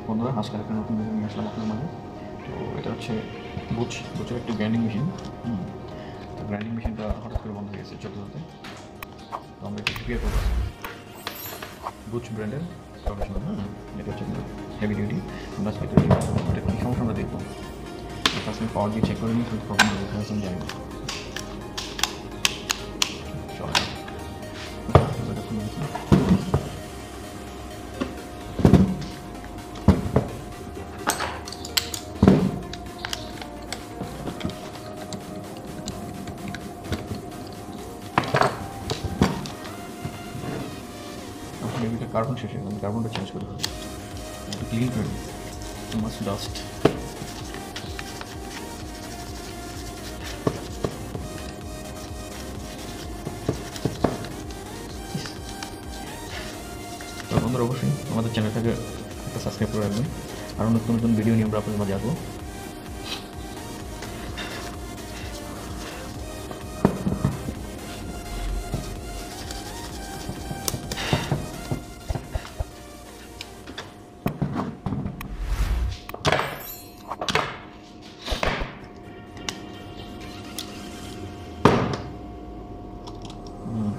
বন্ধুরা, আজকাল একটা নতুন ভিডিও নিয়ে আসলাম আপনার মাঝে। তো এটা হচ্ছে বুচের একটি গ্রাইন্ডিং মেশিন। তো গ্রাইন্ডিং মেশিনটা হঠাৎ করে বন্ধ হয়ে গেছে চলতে চলতে। তো আমরা এটা রিপেয়ার করবো। বুচ ব্র্যান্ডের প্রফেশনাল, এটা হচ্ছে হেভি ডিউটি। আমরা আজকে এটা রিপেয়ার করবো। এটা কী সমস্যা আমরা দেখবো। ফার্স্ট আমি পাওয়ার দিয়ে চেক করে নিই, প্রবলেম কোথায় আছে আমি জানি না। চলো এটা খুলে নিচ্ছি। এটা কার্বন শেষ হয়ে গেল, কার্বনটা চেঞ্জ করে হবে, একটু ক্লিন করে নিই। Too much dust. তো বন্ধুরা, অবশ্যই আমাদের চ্যানেলটাকে একটা সাবস্ক্রাইব করে রাখবেন। আরও নতুন নতুন ভিডিও নিয়ে আমরা আপনাদের মাঝে আসবো।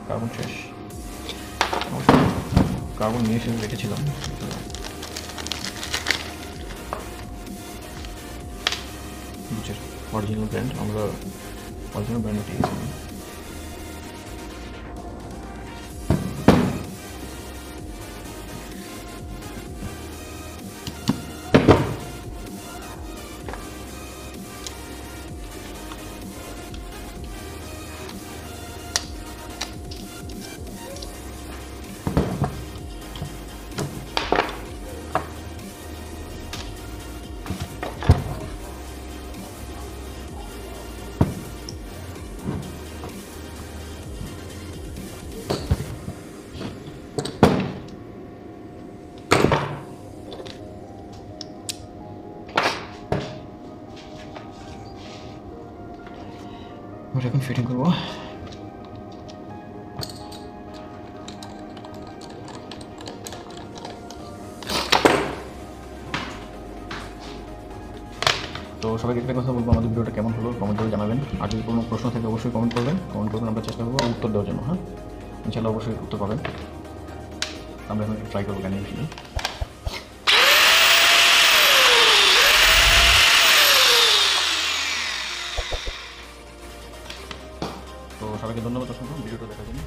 কার্বন শেষ, কার্বন নিয়ে এসে রেখেছিলাম। বুচের অরিজিনাল ব্র্যান্ড, আমরা অরিজিনাল ব্র্যান্ড পেয়েছিলাম। আমরা এখন ফিটিং করবো। তো সবাইকে একটা কথা বলবো, আমাদের ভিডিওটা কেমন হলো কমেন্ট করে জানাবেন। আর যদি কোনো প্রশ্ন থাকে অবশ্যই কমেন্ট করবেন, আমরা চেষ্টা করবো উত্তর দেওয়ার জন্য। হ্যাঁ, ইনশাআল্লাহ অবশ্যই উত্তর পাবেন। আমরা এখন একটু ট্রাই করবো গ্রাইন্ডিং মেশিনে। তো সবাইকে ধন্যবাদ অসংখ্য ভিডিওটা দেখার জন্য।